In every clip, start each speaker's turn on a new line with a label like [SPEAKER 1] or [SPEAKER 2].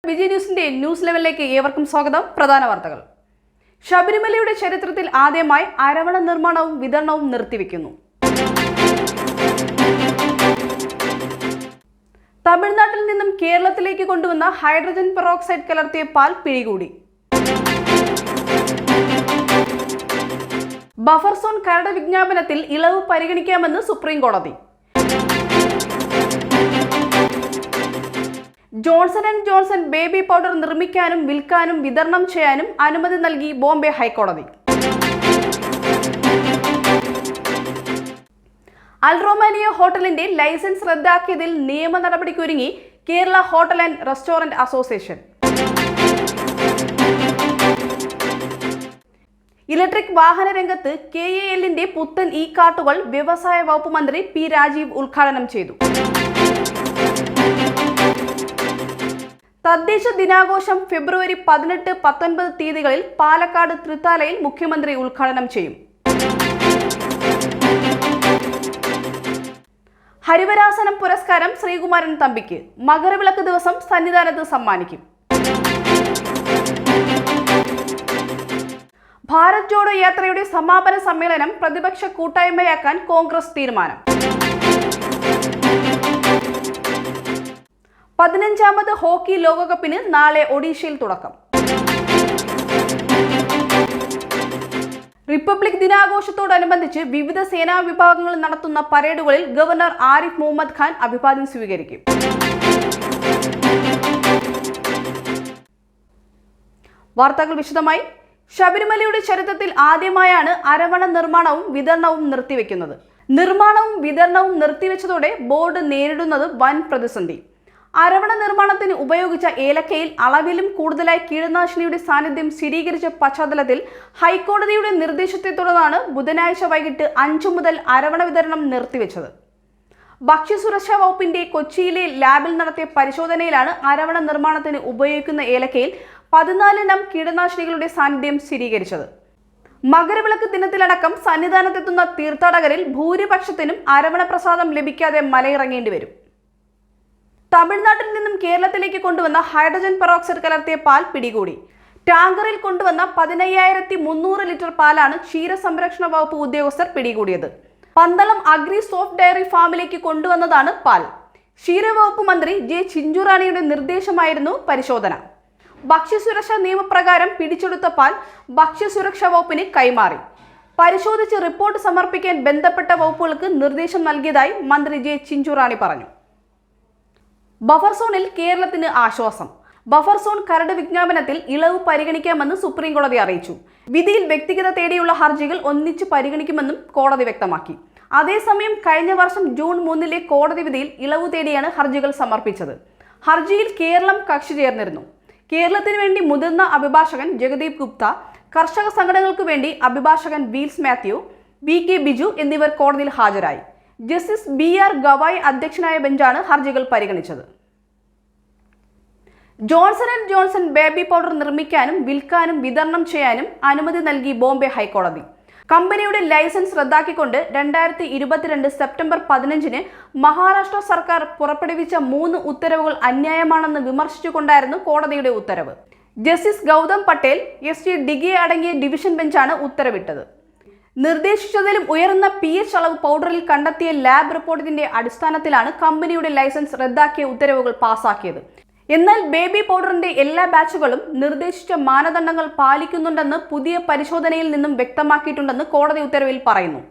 [SPEAKER 1] വിജയ് ന്യൂസിന്റെ ന്യൂസ് ലെവലിലേക്ക് ഏവർക്കും സ്വാഗതം. പ്രധാന വാർത്തകൾ. ശബരിമലയുടെ ചരിത്രത്തിൽ ആദ്യമായി അരവണ നിർമ്മാണവും വിതരണവും നിർത്തിവെക്കുന്നു. തമിഴ്നാട്ടിൽ നിന്നും കേരളത്തിലേക്ക് കൊണ്ടുവന്ന ഹൈഡ്രജൻ പെറോക്സൈഡ് കലർത്തിയ പാൽ പിടികൂടി. ബഫർ സോൺ കരട് വിജ്ഞാപനത്തിൽ ഇളവ് പരിഗണിക്കാമെന്ന് സുപ്രീം കോടതി. Johnson and Johnson baby powder നിർമ്മിക്കാനും വിൽക്കാനും വിതരണം ചെയ്യാനും അനുമതി നൽകി ബോംബെ ഹൈക്കോടതി. അൽ റൊമാനിയ ഹോട്ടലിന്റെ ലൈസൻസ് റദ്ദാക്കിയതിൽ നിയമ നടപടിക്കൊരുങ്ങി Kerala hotel and restaurant association. Electric വാഹന രംഗത്ത് KALന്റെ പുത്തൻ കാർട്ടുകൾ വ്യവസായ വകുപ്പ് മന്ത്രി P രാജീവ് ഉദ്ഘാടനം ചെയ്തു. തദ്ദേശ ദിനാഘോഷം ഫെബ്രുവരി 18-19 തീയതികളിൽ പാലക്കാട് തൃത്താലയിൽ മുഖ്യമന്ത്രി ഉദ്ഘാടനം ചെയ്യും. ഹരിവരാസനം പുരസ്കാരം ശ്രീകുമാരൻ തമ്പിക്ക് മകരവിളക്ക് ദിവസം സന്നിധാനത്ത് സമ്മാനിക്കും. ഭാരത് ജോഡോ യാത്രയുടെ സമാപന സമ്മേളനം പ്രതിപക്ഷ കൂട്ടായ്മയാക്കാൻ കോൺഗ്രസ് തീരുമാനം. 15ാമത് ഹോക്കി ലോകകപ്പിന് നാളെ ഒഡീഷയിൽ തുടക്കം. റിപ്പബ്ലിക് ദിനാഘോഷത്തോടനുബന്ധിച്ച് വിവിധ സേനാ വിഭാഗങ്ങൾ നടത്തുന്ന പരേഡുകളിൽ ഗവർണർ ആരിഫ് മുഹമ്മദ് ഖാൻ അഭിവാദ്യം സ്വീകരിക്കും. വാർത്തകൾ വിശദമായി. ശബരിമലയുടെ ചരിത്രത്തിൽ ആദ്യമായാണ് അരവണ നിർമ്മാണവും വിതരണവും നിർത്തിവെക്കുന്നത്. നിർമ്മാണവും വിതരണവും നിർത്തിവെച്ചതോടെ ബോർഡ് നേരിടുന്നത് വൻ പ്രതിസന്ധി. അരവണ നിർമ്മാണത്തിന് ഉപയോഗിച്ച ഏലക്കയിൽ അളവിലും കൂടുതലായി കീടനാശിനിയുടെ സാന്നിധ്യം സ്ഥിരീകരിച്ച പശ്ചാത്തലത്തിൽ ഹൈക്കോടതിയുടെ നിർദ്ദേശത്തെ തുടർന്നാണ് ബുധനാഴ്ച വൈകിട്ട് 5 മുതൽ അരവണ വിതരണം നിർത്തിവെച്ചത്. ഭക്ഷ്യസുരക്ഷാ വകുപ്പിന്റെ കൊച്ചിയിലെ ലാബിൽ നടത്തിയ പരിശോധനയിലാണ് അരവണ നിർമ്മാണത്തിന് ഉപയോഗിക്കുന്ന ഏലക്കയിൽ 14 കീടനാശിനികളുടെ സാന്നിധ്യം സ്ഥിരീകരിച്ചത്. മകരവിളക്ക് ദിനത്തിലടക്കം സന്നിധാനത്തെത്തുന്ന തീർത്ഥാടകരിൽ ഭൂരിപക്ഷത്തിനും അരവണ പ്രസാദം ലഭിക്കാതെ മലയിറങ്ങേണ്ടി വരും. തമിഴ്നാട്ടിൽ നിന്നും കേരളത്തിലേക്ക് കൊണ്ടുവന്ന ഹൈഡ്രജൻ പെറോക്സൈഡ് കലർത്തിയ പാൽ പിടികൂടി. ടാങ്കറിൽ കൊണ്ടുവന്ന 15,300 ലിറ്റർ പാലാണ് ക്ഷീരസംരക്ഷണ വകുപ്പ് ഉദ്യോഗസ്ഥർ പിടികൂടിയത്. പന്തളം അഗ്രി സോഫ്റ്റ് ഡയറി ഫാമിലേക്ക് കൊണ്ടുവന്നതാണ് പാൽ. ക്ഷീരവകുപ്പ് മന്ത്രി J. ചിഞ്ചുറാണിയുടെ നിർദ്ദേശമായിരുന്നു പരിശോധന. ഭക്ഷ്യസുരക്ഷാ നിയമപ്രകാരം പിടിച്ചെടുത്ത പാൽ ഭക്ഷ്യസുരക്ഷാ വകുപ്പിന് കൈമാറി. പരിശോധിച്ച് റിപ്പോർട്ട് സമർപ്പിക്കാൻ ബന്ധപ്പെട്ട വകുപ്പുകൾക്ക് നിർദ്ദേശം നൽകിയതായി മന്ത്രി J. ചിഞ്ചുറാണി പറഞ്ഞു. ബഫർ സോണിൽ കേരളത്തിന് ആശ്വാസം. ബഫർ സോൺ കരട് വിജ്ഞാപനത്തിൽ ഇളവ് പരിഗണിക്കാമെന്ന് സുപ്രീം കോടതി അറിയിച്ചു. വിധിയിൽ വ്യക്തിഗത തേടിയുള്ള ഹർജികൾ ഒന്നിച്ച് പരിഗണിക്കുമെന്നും കോടതി വ്യക്തമാക്കി. അതേസമയം കഴിഞ്ഞ വർഷം ജൂൺ 3 കോടതി വിധിയിൽ ഇളവ് തേടിയാണ് ഹർജികൾ സമർപ്പിച്ചത്. ഹർജിയിൽ കേരളം കക്ഷി ചേർന്നിരുന്നു. കേരളത്തിന് വേണ്ടി മുതിർന്ന അഭിഭാഷകൻ ജഗദീപ് ഗുപ്ത, കർഷക സംഘടനകൾക്ക് വേണ്ടി അഭിഭാഷകൻ വീൽസ് മാത്യു, VK ബിജു എന്നിവർ കോടതിയിൽ ഹാജരായി. ജസ്റ്റിസ് BR ഗവായ് അധ്യക്ഷനായ ബെഞ്ചാണ് ഹർജികൾ പരിഗണിച്ചത്. Johnson and Johnson baby powder നിർമ്മിക്കാനും വിൽക്കാനും വിതരണം ചെയ്യാനും അനുമതി നൽകി ബോംബെ ഹൈക്കോടതി. കമ്പനിയുടെ ലൈസൻസ് റദ്ദാക്കിക്കൊണ്ട് 2022 സെപ്റ്റംബർ 15 മഹാരാഷ്ട്ര സർക്കാർ പുറപ്പെടുവിച്ച 3 ഉത്തരവുകൾ അന്യായമാണെന്ന് വിമർശിച്ചുകൊണ്ടായിരുന്നു കോടതിയുടെ ഉത്തരവ്. ജസ്റ്റിസ് ഗൗതം പട്ടേൽ, ST ഡിഗെ അടങ്ങിയ ഡിവിഷൻ ബെഞ്ചാണ് ഉത്തരവിട്ടത്. നിർദ്ദേശിച്ചതിലും ഉയർന്ന pH അളവ് പൗഡറിൽ കണ്ടെത്തിയ ലാബ് റിപ്പോർട്ടിന്റെ അടിസ്ഥാനത്തിലാണ് കമ്പനിയുടെ ലൈസൻസ് റദ്ദാക്കിയ ഉത്തരവുകൾ പാസാക്കിയത്. എന്നാൽ ബേബി പൗഡറിന്റെ എല്ലാ ബാച്ചുകളും നിർദ്ദേശിച്ച മാനദണ്ഡങ്ങൾ പാലിക്കുന്നുണ്ടെന്ന് പുതിയ പരിശോധനയിൽ നിന്നും വ്യക്തമാക്കിയിട്ടുണ്ടെന്ന് കോടതി ഉത്തരവിൽ പറയുന്നു.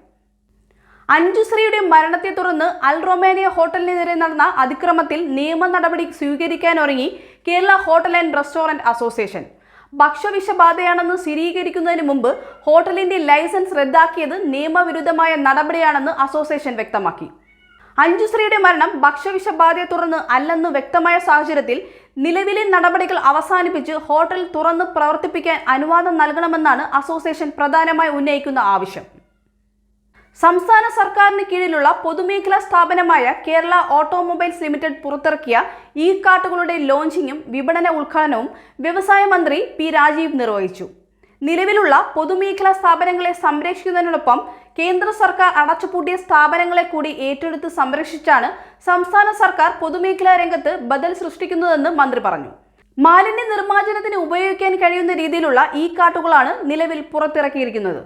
[SPEAKER 1] അഞ്ജുശ്രീയുടെ മരണത്തെ തുടർന്ന് അൽ റൊമാനിയ ഹോട്ടലിന് നേരെ നടന്ന അതിക്രമത്തിൽ നിയമ നടപടി സ്വീകരിക്കാനൊരുങ്ങി Kerala hotel and restaurant association. ഭക്ഷ്യവിഷബാധയാണെന്ന് സ്ഥിരീകരിക്കുന്നതിന് മുമ്പ് ഹോട്ടലിന്റെ ലൈസൻസ് റദ്ദാക്കിയത് നിയമവിരുദ്ധമായ നടപടിയാണെന്ന് അസോസിയേഷൻ വ്യക്തമാക്കി. അഞ്ജുശ്രീയുടെ മരണം ഭക്ഷ്യവിഷബാധയെ തുടർന്ന് അല്ലെന്ന് വ്യക്തമായ സാഹചര്യത്തിൽ നിലവിലെ നടപടികൾ അവസാനിപ്പിച്ച് ഹോട്ടൽ തുറന്ന് പ്രവർത്തിപ്പിക്കാൻ അനുവാദം നൽകണമെന്നാണ് അസോസിയേഷൻ പ്രധാനമായി ഉന്നയിക്കുന്ന ആവശ്യം. സംസ്ഥാന സർക്കാരിന് കീഴിലുള്ള പൊതുമേഖലാ സ്ഥാപനമായ കേരള ഓട്ടോമൊബൈൽസ് ലിമിറ്റഡ് പുറത്തിറക്കിയ കാർട്ടുകളുടെ ലോഞ്ചിങ്ങും വിപണന ഉദ്ഘാടനവും വ്യവസായ മന്ത്രി P രാജീവ് നിർവഹിച്ചു. നിലവിലുള്ള പൊതുമേഖലാ സ്ഥാപനങ്ങളെ സംരക്ഷിക്കുന്നതിനോടൊപ്പം കേന്ദ്ര സർക്കാർ അടച്ചുപൂട്ടിയ സ്ഥാപനങ്ങളെ കൂടി ഏറ്റെടുത്ത് സംരക്ഷിച്ചാണ് സംസ്ഥാന സർക്കാർ പൊതുമേഖലാ രംഗത്ത് ബദൽ സൃഷ്ടിക്കുന്നതെന്ന് മന്ത്രി പറഞ്ഞു. മാലിന്യ നിർമ്മാർജ്ജനത്തിന് ഉപയോഗിക്കാൻ കഴിയുന്ന രീതിയിലുള്ള ഈ കാട്ടുകളാണ് നിലവിൽ പുറത്തിറക്കിയിരിക്കുന്നത്.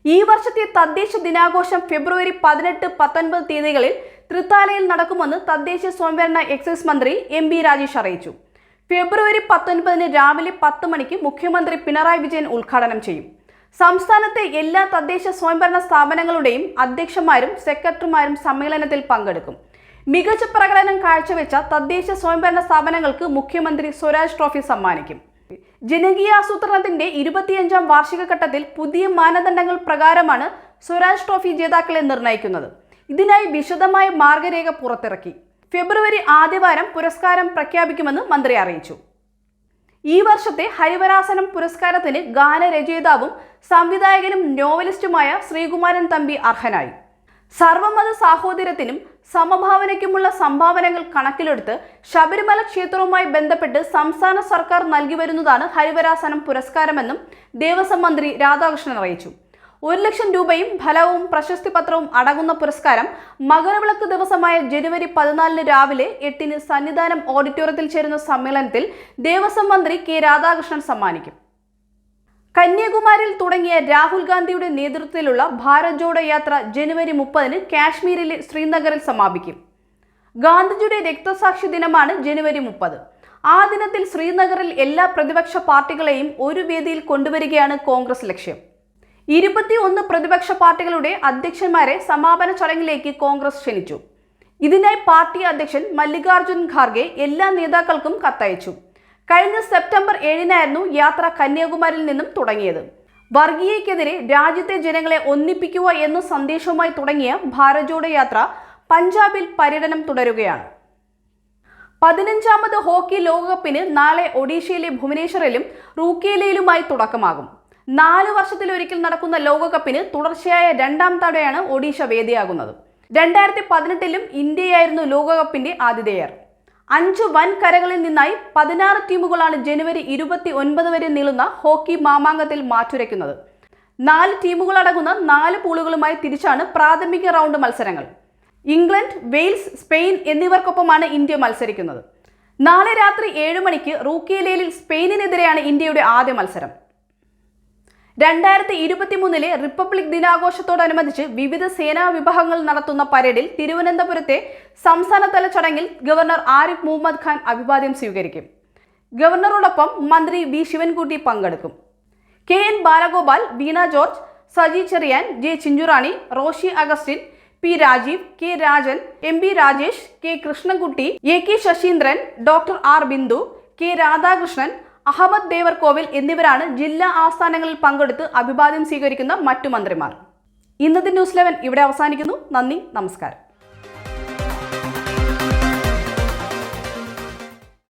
[SPEAKER 1] ഈ വർഷത്തെ തദ്ദേശ ദിനാഘോഷം ഫെബ്രുവരി 18-19 തീയതികളിൽ തൃത്താലയിൽ നടക്കുമെന്ന് തദ്ദേശ സ്വയംഭരണ എക്സൈസ് മന്ത്രി MB രാജേഷ് അറിയിച്ചു. ഫെബ്രുവരി 19 രാവിലെ 10 മണിക്ക് മുഖ്യമന്ത്രി പിണറായി വിജയൻ ഉദ്ഘാടനം ചെയ്യും. സംസ്ഥാനത്തെ എല്ലാ തദ്ദേശ സ്വയംഭരണ സ്ഥാപനങ്ങളുടെയും അധ്യക്ഷന്മാരും സെക്രട്ടറിമാരും സമ്മേളനത്തിൽ പങ്കെടുക്കും. മികച്ച പ്രകടനം കാഴ്ചവെച്ച തദ്ദേശ സ്വയംഭരണ സ്ഥാപനങ്ങൾക്ക് മുഖ്യമന്ത്രി സ്വരാജ് ട്രോഫി സമ്മാനിക്കും. ജനകീയാസൂത്രണത്തിന്റെ 25ാം വാർഷിക ഘട്ടത്തിൽ പുതിയ മാനദണ്ഡങ്ങൾ പ്രകാരമാണ് സ്വരാജ് ട്രോഫി ജേതാക്കളെ നിർണ്ണയിക്കുന്നത്. ഇതിനായി വിശദമായ മാർഗരേഖ പുറത്തിറക്കി. ഫെബ്രുവരി ആദ്യവാരം പുരസ്കാരം പ്രഖ്യാപിക്കുമെന്ന് മന്ത്രി അറിയിച്ചു. ഈ വർഷത്തെ ഹരിവരാസനം പുരസ്കാരത്തിന് ഗാനരചയിതാവും സംവിധായകനും നോവലിസ്റ്റുമായ ശ്രീകുമാരൻ തമ്പി അർഹനായി. സർവമത സാഹോദര്യത്തിനും സമഭാവനയ്ക്കുമുള്ള സംഭാവനകൾ കണക്കിലെടുത്ത് ശബരിമല ക്ഷേത്രവുമായി ബന്ധപ്പെട്ട് സംസ്ഥാന സർക്കാർ നൽകി വരുന്നതാണ് ഹരിവരാസനം പുരസ്കാരമെന്നും ദേവസ്വം മന്ത്രി രാധാകൃഷ്ണൻ അറിയിച്ചു. 1 ലക്ഷം രൂപയും ഫലവും പ്രശസ്തി പത്രവും അടങ്ങുന്ന പുരസ്കാരം മകരവിളക്ക് ദിവസമായ ജനുവരി 14 രാവിലെ 8 സന്നിധാനം ഓഡിറ്റോറിയത്തിൽ ചേരുന്ന സമ്മേളനത്തിൽ ദേവസ്വം മന്ത്രി കെ രാധാകൃഷ്ണൻ സമ്മാനിക്കും. കന്യാകുമാരിയിൽ തുടങ്ങിയ രാഹുൽ ഗാന്ധിയുടെ നേതൃത്വത്തിലുള്ള ഭാരത് ജോഡോ യാത്ര ജനുവരി 30 കാശ്മീരിലെ ശ്രീനഗറിൽ സമാപിക്കും. ഗാന്ധിജിയുടെ രക്തസാക്ഷി ദിനമാണ് ജനുവരി 30. ആ ദിനത്തിൽ ശ്രീനഗറിൽ എല്ലാ പ്രതിപക്ഷ പാർട്ടികളെയും ഒരു വേദിയിൽ കൊണ്ടുവരികയാണ് കോൺഗ്രസ് ലക്ഷ്യം. 21 പ്രതിപക്ഷ പാർട്ടികളുടെ അധ്യക്ഷന്മാരെ സമാപന ചടങ്ങിലേക്ക് കോൺഗ്രസ് ക്ഷണിച്ചു. ഇതിനായി പാർട്ടി അധ്യക്ഷൻ മല്ലികാർജുൻ ഖാർഗെ എല്ലാ നേതാക്കൾക്കും കത്തയച്ചു. കഴിഞ്ഞ സെപ്റ്റംബർ 7 യാത്ര കന്യാകുമാരിയിൽ നിന്നും തുടങ്ങിയത്. വർഗീയതയ്ക്കെതിരെ രാജ്യത്തെ ജനങ്ങളെ ഒന്നിപ്പിക്കുക എന്ന സന്ദേശവുമായി തുടങ്ങിയ ഭാരത് ജോഡോ യാത്ര പഞ്ചാബിൽ പര്യടനം തുടരുകയാണ്. 15ാമത് ഹോക്കി ലോകകപ്പിന് നാളെ ഒഡീഷയിലെ ഭുവനേശ്വറിലും റൂർക്കേലയിലുമായി തുടക്കമാകും. 4 വർഷത്തിലൊരിക്കൽ നടക്കുന്ന ലോകകപ്പിന് തുടർച്ചയായ 2ാം തവണയാണ് ഒഡീഷ വേദിയാകുന്നത്. 2018 ഇന്ത്യയായിരുന്നു ലോകകപ്പിന്റെ ആതിഥേയർ. 5 വൻ കരകളിൽ നിന്നായി 16 ടീമുകളാണ് ജനുവരി 29 വരെ നീളുന്ന ഹോക്കി മാമാങ്കത്തിൽ മാറ്റുരയ്ക്കുന്നത്. 4 ടീമുകളടങ്ങുന്ന 4 പൂളുകളുമായി തിരിച്ചാണ് പ്രാഥമിക റൗണ്ട് മത്സരങ്ങൾ. ഇംഗ്ലണ്ട്, വെയിൽസ്, സ്പെയിൻ എന്നിവർക്കൊപ്പമാണ് ഇന്ത്യ മത്സരിക്കുന്നത്. നാളെ രാത്രി 7 മണിക്ക് റൂർക്കേലയിൽ സ്പെയിനിനെതിരെയാണ് ഇന്ത്യയുടെ ആദ്യ മത്സരം. 2023 റിപ്പബ്ലിക് ദിനാഘോഷത്തോടനുബന്ധിച്ച് വിവിധ സേനാ വിഭാഗങ്ങൾ നടത്തുന്ന പരേഡിൽ തിരുവനന്തപുരത്തെ സംസ്ഥാനതല ചടങ്ങിൽ ഗവർണർ ആരിഫ് മുഹമ്മദ് ഖാൻ അഭിവാദ്യം സ്വീകരിക്കും. ഗവർണറോടൊപ്പം മന്ത്രി വി ശിവൻകുട്ടി പങ്കെടുക്കും. KN Balagopal, Veena George, Saji Cherian, J Chinchurani, Roshi Augustine, P Rajeev, K Rajan, MB Rajesh, K Krishnankutty, AK Saseendran, doctor R Bindu, K Radhakrishnan, Ahammed Devarkovil എന്നിവരാണ് ജില്ലാ ആസ്ഥാനങ്ങളിൽ പങ്കെടുത്ത് അഭിവാദ്യം സ്വീകരിക്കുന്ന മറ്റു മന്ത്രിമാർ. ഇന്നത്തെ ന്യൂസ് 11 ഇവിടെ അവസാനിക്കുന്നു. നന്ദി, നമസ്കാരം.